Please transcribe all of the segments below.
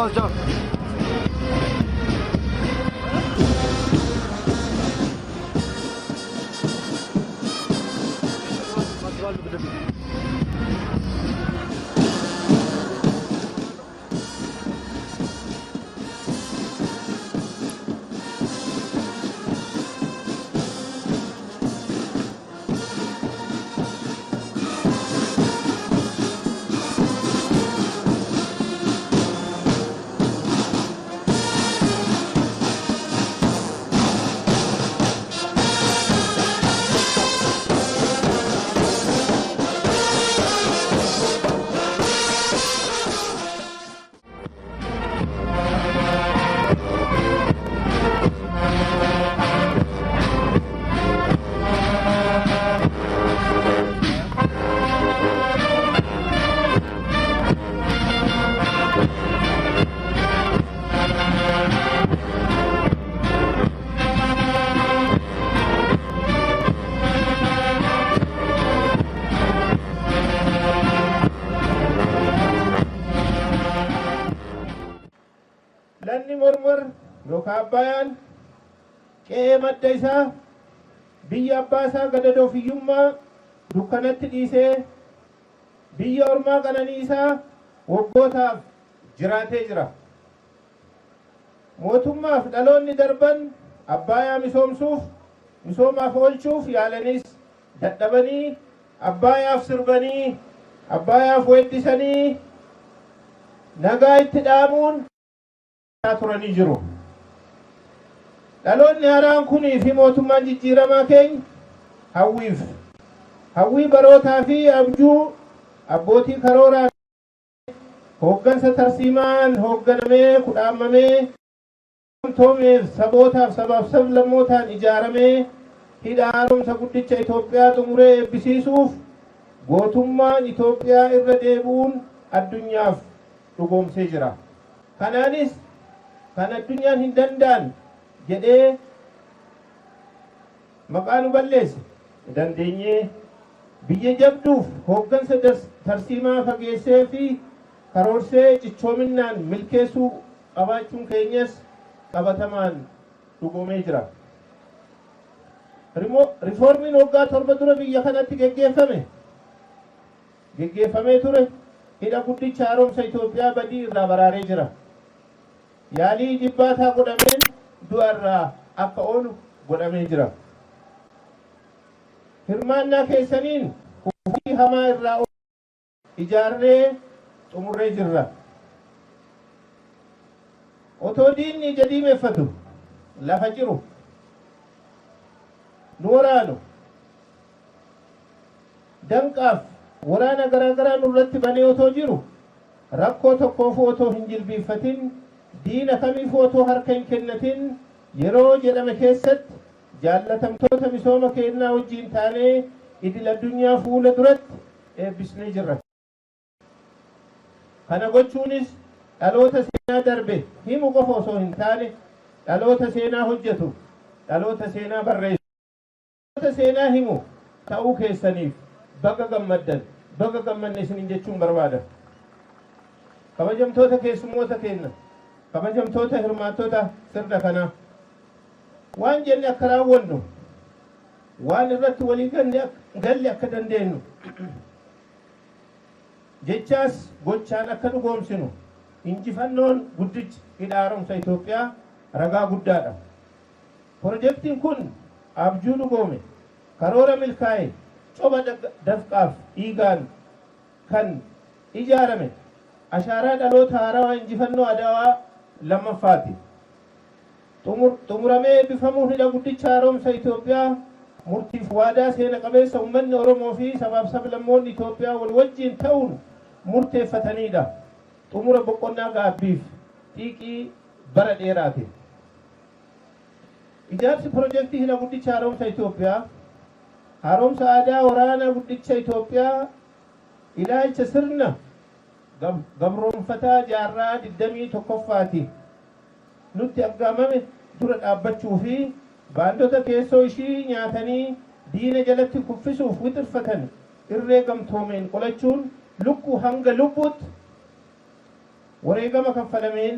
alacağım. Lanni mormor yookaan abbaayaan qe'ee madda isaa biyya abbaa isaa gadadoo fiyyummaa dukkanatti dhiisee biyya ormaa qananii isaa waggootaaf jiraatee jira. Mootummaaf dhaloonni darban abbaayaa misoomsuuf misoomaaf oolchuuf yaalanis dadhabanii abbaayaaf sirbanii abbaayaaf weeddisanii nagaa itti dhaamuun turanii jiru. Dhaloonni haaraan kunii fi mootummaan jijjiiramaa keenya hawwii barootaa fi abjuu abbootii karooraan hooggansa tarsiimaan hoogganamee kudhaamamee toomeef sabootaaf sabaaf sablammootaan ijaaramee hidha haaromsa guddicha Itoophiyaa xumuree eebbisiisuuf gootummaan Itoophiyaa irra deebi'uun addunyaaf dhugoomsee jira. Kanaanis kan addunyaan hin danda'an jedhee maqaa nu balleesse dandeenyee biyya jabduuf hooggansa tarsiimaa fageessee fi karoorsee cichoominaan milkeessuu qabaachuun keenyas qabatamaan dhugoomee jira. Rifoormiin waggaa 7 dura biyya kanatti geggeeffamee ture hidha guddicha haaromsa Itoophiyaa badii irraa baraaree jira. Yaalii jibbaataa godhameen du'a irraa akka oolu godhamee jira. Hirmaannaa keessaniin hubbii hamaa irraa ijaarree xumurree jirra. Otoo diinni jadiimeeffatu lafa jiru nu waraanu danqaaf waraana garaagaraa nurratti banee otoo jiru rakkoo tokkoof otoo hin jilbiiffatin diina kamiif otoo harka hin kennatin yeroo jedhame keessatti jaallatamtoota misooma keenyaa wajjiin taanee idil addunyaa fuula duratti eebbisnee jirra. Kana gochuunis dhaloota seenaa darbe himu qofa osoo hin taane dhaloota seenaa hojjetu dhaloota seenaa barreessu dhaloota seenaa himu ta'uu keessaniif baga gammaddan baga gammanne isiniin jechuun barbaada. Kabajamtoota keessummoota keenya kabajamtoota hirmaattota sirna kanaa waan jenne akka raawwannu waan irratti walii galle akka dandeenyu jechaas gochaan akka dhugoomsinu injifannoon guddichi hidha haaromsa Itoophiyaa ragaa guddaadha. Pirojektiin kun abjuu dhugoome karoora milkaa'e coba dafqaaf dhiigaan kan ijaarame ashaaraa dhaloota haarawaa injifannoo Adawaa lammaffaati. Xumuramee eebbifamuun hidha guddicha haaromsa Itoophiyaa murtiif waadaa seena qabeessa uummanni Oromoo fi sabaaf sablammoonni Itoophiyaa wal wajjiin ta'uun murteeffatanidha. Xumura boqonnaa gaabbiif xiiqii bara dheeraati. Ijaarsi pirojektii hidha guddicha haaromsa Itoophiyaa haaromsa aadaa waraana guddicha Itoophiyaa ilaalcha sirna gabroonfataa jaarraa 21ffaati nutti aggaamame dura dhaabbachuu fi baandota keessoo ishii nyaatanii diina jalatti kuffisuuf wixirfatan irree gamtoomeen qolachuun lukkuu hanga lubbuutti wareegama kaffalameen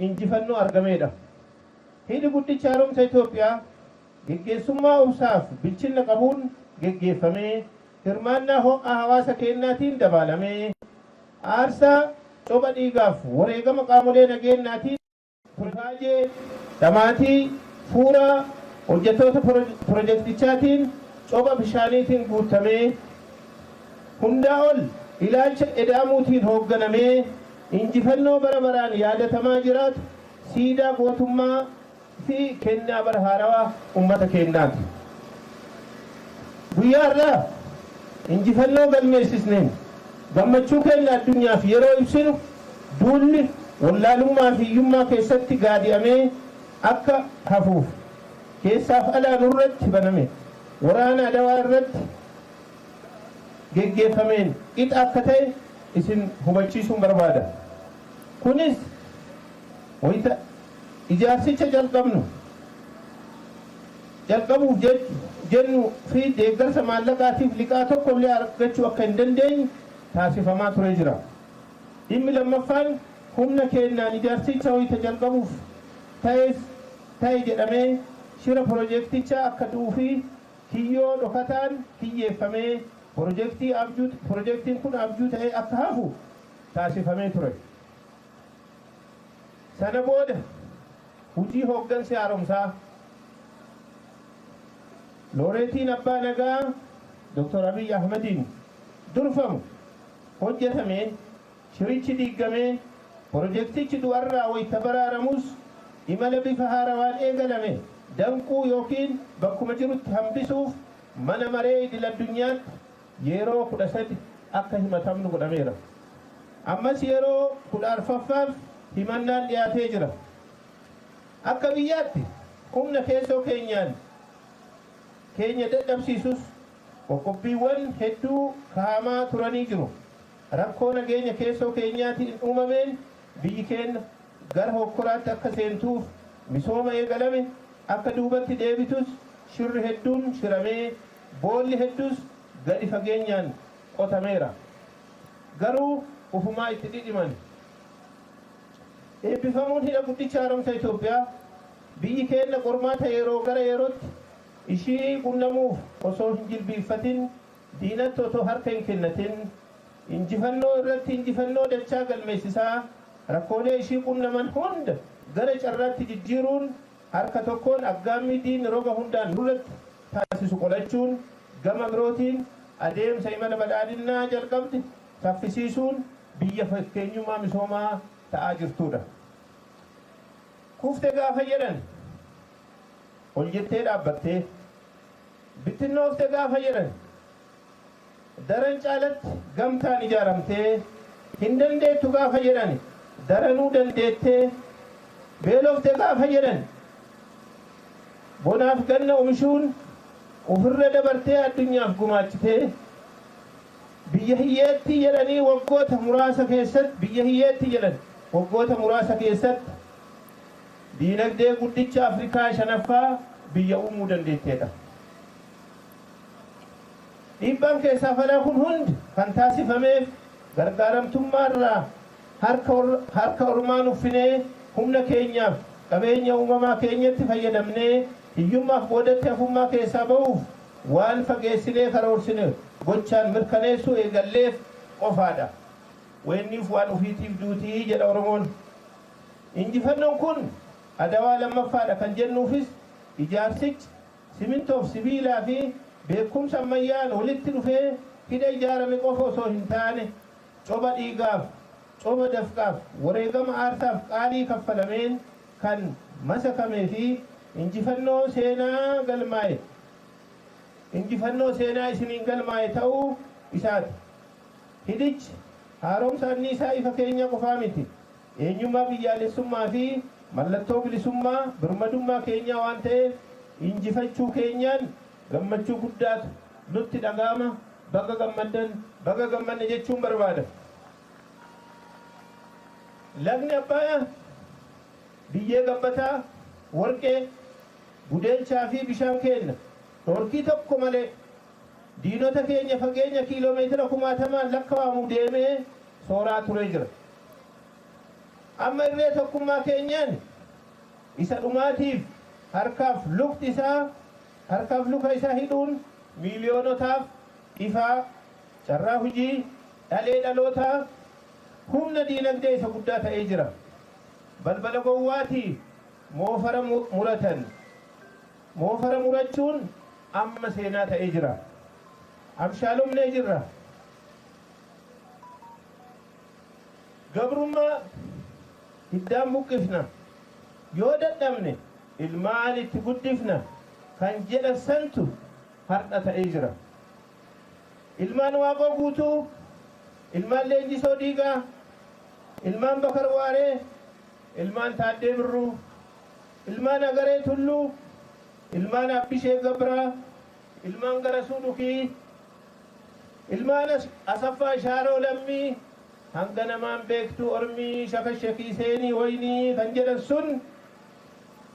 injifannoo argameedha. Hidhi guddicha haaromsa Itoophiyaa geggeessummaa obsaaf bilchina qabuun geggeeffamee hirmaannaa ho'aa hawaasa keenyaatiin dabalamee aarsaa coba dhiigaaf wareegama qaamolee nageenyaatiin turfaajee dhamaatii fuuraa hojjettoota pirojektichaatiin coba bishaaniitiin guutamee hundaa ol ilaalcha edaamuutiin hoogganamee injifannoo bara baraan yaadatamaa jiraatu siidaa gootummaa fi kennaa bara haarawaa ummata keenyaati. Guyyaa irraa injifannoo galmeessisneen gammachuu keenya addunyaaf yeroo ibsinu duulli wallaalummaa fi hiyyummaa keessatti gaadi'amee akka hafuuf keessaaf alaan irratti baname waraana Adawaa irratti geggeeffameen qixa akka ta'e isin hubachiisuun barbaada. Kunis wayita ijaarsicha jalqabuuf jennu fi deeggarsa maallaqaatiif liqaa tokko illee argachuu akka hin dandeenye taasifamaa ture jira. Dhimmi lammaffaan humna keenyaan ijaarsicha wayita jalqabuuf ta'e jedhamee shira pirojektichaa akka du'uu fi kiyyoo dhokataan kiyyeeffamee pirojektiin kun abjuu ta'ee akka hafu taasifamee ture. Sana booda hojii hooggansa haaromsaa looreetiin abbaa nagaa Dr. Abiy Ahmediin durfamu hojjetameen shirichi diigamee pirojektichi du'arraa wayita baraaramus imala bifa haarawaan eegalame danquu yookiin bakkuma jirutti hambisuuf mana maree idil addunyaatti yeroo 13 akka himatamnu godhameera. Ammas yeroo 14ffaaf himannaan dhiyaatee jira. Akka biyyaatti humna keessoo keenya dadhabsiisus qoqqobbiiwwan hedduu kaahamaa turanii jiru. Rakkoo nageenya keessoo keenyaatiin uumameen biyyi keenya gara hokkoraatti akka seentuuf misooma eegalame akka duubatti deebitus shirri hedduun shiramee boolli hedduus gadi fageenyaan qotameera. Garuu ufumaa itti dhidhiman. Eebbifamuun hidha guddicha haaromsa Itoophiyaa biyyi keenya qormaata yeroo gara yerootti ishii qunnamuuf osoo hin jilbiiffatin diinatti otoo harka hin kennatin injifannoo irratti injifannoo dachaa galmeessisaa rakkoolee ishii qunnaman hunda gara carraatti jijjiiruun harka tokkoon aggaammii diin roga hundaan nurratti taasisu qolachuun gama birootiin adeemsa imala badhaadhinnaa jalqabde saffisiisuun biyya fakkeenyummaa misoomaa ta'aa jirtudha. Kufte gaafa jedhan ol jettee dhaabbattee bittinnoofte gaafa jedhan daran caalatti gamtaan ijaaramtee hin dandeettu gaafa jedhan daranuu dandeettee beelofte gaafa jedhan bonaaf ganna oomishuun ofirra dabartee addunyaaf gumaachitee biyya hiyyeetti jedhanii waggoota muraasa keessatti diinagdee guddicha Afrikaa shanaffaa biyya uumuu dandeetteedha. Dhiibbaan keessaa falaa kun hundi kan taasifameef gargaaramtummaa irraa harka ormaan uffinee humna keenyaaf qabeenya uumamaa keenyatti fayyadamnee hiyyummaaf boodatti hafummaa keessaa ba'uuf waan fageessinee karoorsine gochaan mirkaneessuu eegalleef qofaadha. Weenniif waan ufiitiif duutii jedha Oromoon. Injifannoon kun Adawaa lammaffaadha kan jennuufis ijaarsichi simintoof sibiilaa fi beekumsa ammayyaan walitti dhufee hidha ijaarame qofa osoo hin taane coba dhiigaaf coba dafqaaf wareegama aarsaaf qaalii kaffalameen kan masakamee fi injifannoo seenaa isiniin galmaa'e ta'uu isaati. Hidhichi haaromsa anniisaa ifa keenya qofaa miti. Eenyummaa biyyaalessummaa fi mallattoo bilisummaa birmadummaa keenyaa waan ta'eef injifachuu keenyaan gammachuu guddaatu nutti dhaga'ama. Baga gammanne jechuun barbaada. Lagni Abbayyaa biyyee gabbataa warqee gudeelchaa fi bishaan keenya dhorkii tokko malee diinota keenya fageenya kiiloomeetira 1000 lakkaa'amu deemee sooraa ture jira. amma irree tokkummaa keenyaan isa dhumaatiif harkaaf luka isaa hidhuun miiliyoonotaaf ifaa carraa hojii dhalee dhalootaa humna diinagdee isa guddaa ta'ee jira. Balbala gowwaatii moofara muratan. Moofara murachuun amma seenaa ta'ee jira. Abshaalomnee jirra. Gabrummaa hiddaan buqqifna. Yoo dadhabne ilmaan itti guddifna kan jedha santu har'a ta'ee jira. Ilmaan Waaqoo Guutuu, ilmaan Leenjisoo Diigaa, ilmaan Bakar Waaree, ilmaan Taaddee Birruu, ilmaan Agaree Tulluu, ilmaan Abbishee Gabraa, ilmaan Garasuu Dhukii, ilmaan Asaffaa Shaaroo Lammii, hanga namaan beektuu Ormii Shakashakii Seenii Waynii kan jedhan sun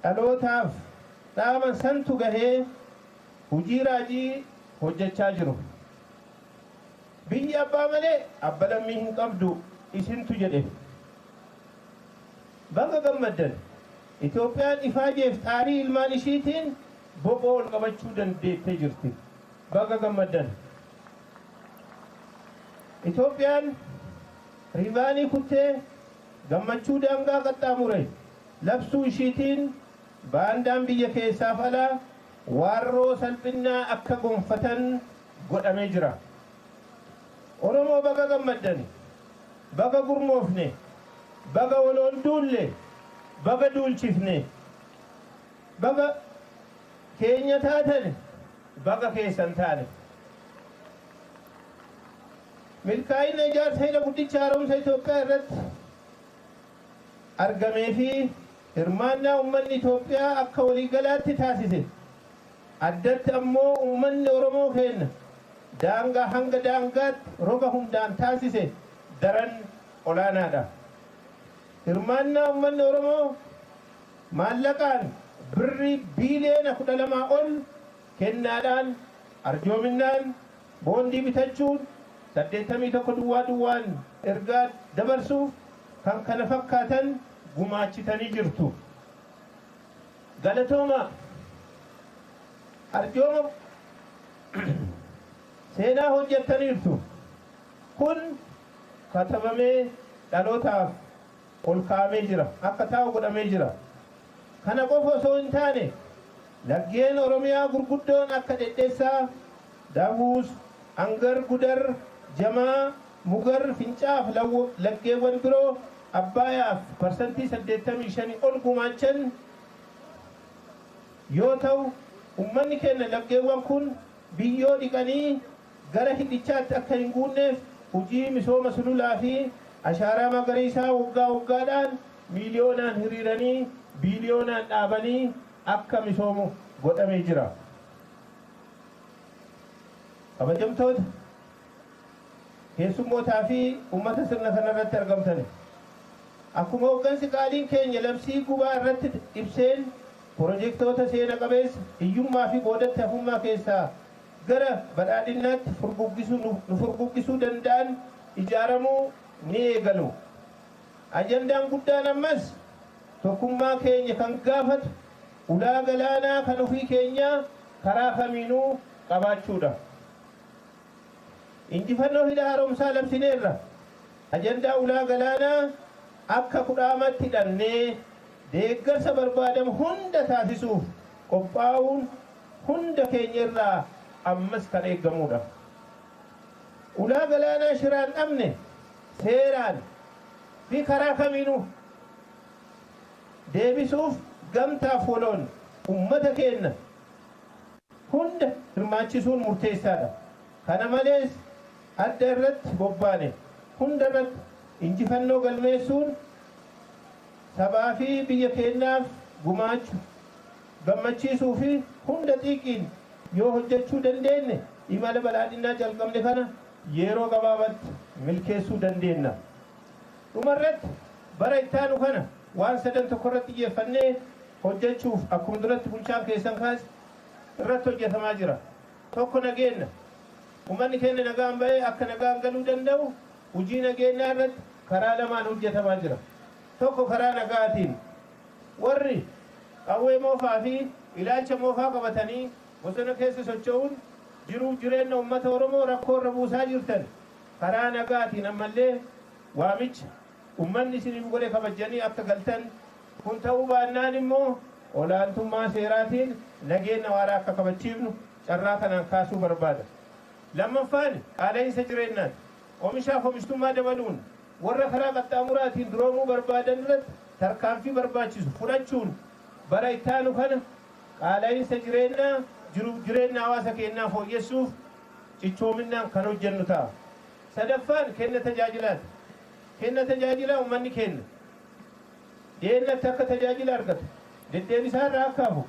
dhalootaaf dhaaman santu gahee hujii raajii hojjechaa jiru. Biyyi abbaa malee abba lammii hin qabdu isintu jedhe. Baga gammaddan Itoophiyaan ifaajeef xaarii ilmaan ishiitiin boqoo ol qabachuu dandeettee jirti. Baga gammaddan. Itoophiyaan riivaanii kuttee gammachuu daangaa qaxxaamure labsuu ishiitiin baandaan biyya keessaaf alaa waarroo salphinnaa akka gonfatan godhamee jira. Oromoo baga gammaddan, baga gurmoofne, baga waloon duulle, baga duulchifne, baga keenya taatan, baga keessan taane. Milkaa'ina ijaarsa hidha guddicha haaromsa Itoophiyaa irratti argamee fi hirmaannaa uummanni Itoophiyaa akka waliigalaatti taasise. Addatti ammoo uummanni Oromoo keenya daangaa hanga daangaatti roga hundaan taasise daran olaanaadha. Hirmaannaa uummanni Oromoo maallaqaan birrii biiliyoona 12 ol kennaadhaan arjoominaan boondii bitachuun 81 duwwaan ergaa dabarsuuf kan kana fakkaatan gumaachitanii jirtu. Galatooma arjooma seenaa hojjettaniirtu. Kun katabamee dhalootaaf ol kaa'amee jira, akka taa'u godhamee jira. Kana qofa osoo hin taane laggeen Oromiyaa gurguddoon akka Dhedheessaa, Daawus, Angar, Gudar, Jamaa, Mugar, Fincaaf laggeewwan biroo Abbaayaaf parsantii 85 ol gumaachan yoo ta'u, uummanni keenya laggeewwan kun biyyoo dhiqanii gara hidhichaatti akka hin guunneef hojii misooma sululaa fi ashaaraa magariisaa waggaa waggaadhaan miiliyoonaan hiriiranii biiliyoonaan dhaabanii akka misoomu godhamee jira. Kabajamtoota keessummootaa fi uummata sirna kanarratti argamtan, akkuma hooggansi qaaliin keenya labsii gubaa irratti ibseen pirojektoota seena qabeessa hiyyummaa fi boodatti hafummaa keessaa gara badhaadhinaatti nu furguggisuu danda'an ijaaramuu ni eegalu. Ajandaan guddaan ammas tokkummaa keenya kan gaafatu ulaa galaanaa kan ofii keenyaa karaa kamiinuu qabaachuudha. Injifannoo hidha haaromsaa labsineerra. Ajandaa ulaa galaanaa akka kudhaamatti hidhannee deeggarsa barbaadamu hunda taasisuuf qophaa'uun hunda keenya irraa ammas kan eeggamudha. Ulaa galaanaa shiraan dhabne seeraan fi karaa kamiinuu deebisuuf gamtaaf waloon ummata keenya hunda hirmaachisuun murteessaadha. Kana malees adda irratti bobbaane hunda irratti injifannoo galmeessuun sabaa fi biyya keenyaaf gumaachu gammachiisuu fi hunda xiiqiin yoo hojjechuu dandeenye imala badhaadhinaa jalqabne kana yeroo gabaabatti milkeessuu dandeenya. Dhumarratti bara ittaanu kana waan sadan tokko irratti xiyyeeffannee hojjechuuf akkuma duratti bulchaan keessan kaase irratti hojjetamaa jira. Tokko nageenya. Uummanni keenya nagaan bahee akka nagaan galuu danda'u hojii nageenyaa irratti karaa lamaan hojjetamaa jira. tokko karaa nagaatiin warri qawwee moofaa fi ilaalcha moofaa qabatanii bosona keessa socho'uun jiruuf jireenya uummata Oromoo rakkoo irra buusaa jirtan karaa nagaatiin ammallee waamicha ummanni isiniif godhe kabajanii akka galtan kun ta'uu baannaan immoo olaantummaa seeraatiin nageenya waaraa akka kabachiifnu carraa kanaan kaasuu barbaada. Lammaffaan qaala'insa jireenyaati. Oomishaaf oomishtummaa dabaluun warra karaa qaxxaamuraatiin duroomuu barbaadan irratti tarkaanfii barbaachisu fudhachuun bara itti aanu kana qaala'insa jireenyaa jiruuf jireenya hawaasa keenyaa fooyyessuuf cichoominaan kan hojjennu ta'a. Sadaffaan kenna tajaajilaati. Kenna tajaajilaa uummanni kenna. Deennatti akka tajaajila argatu. Deddeebisaa irraa akka hafu.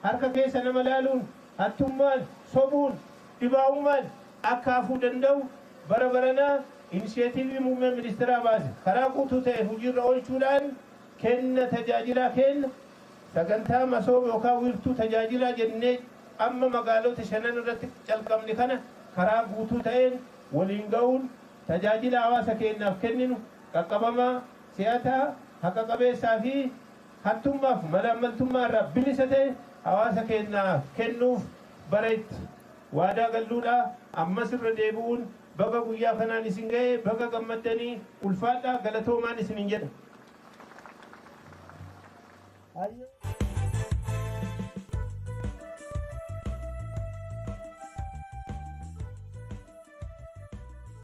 Harka keessa nama laaluun, hattummaan, sobuun, dhibaa'ummaan akka hafuu danda'u bara baranaa inisheetiivii muummeen ministeeraa baase karaa guutuu ta'e hojiirra oolchuudhaan kenna tajaajilaa kenna sagantaa masooba yookaan wiirtuu tajaajilaa jennee amma magaalota 5 irratti calqabne kana karaa guutuu ta'een waliin ga'uun tajaajila hawaasa keenyaaf kenninu qaqqabamaa si'ataa haqa qabeessaa fi hattummaaf malaammaltummaa irraa bilisa ta'e hawaasa keenyaaf kennuuf bara itti waadaa galluudha. Ammas irra deebi'uun baga guyyaa kanaan isin ga'e baga gammaddanii ulfaadhaa galatoomaan isinin jedha.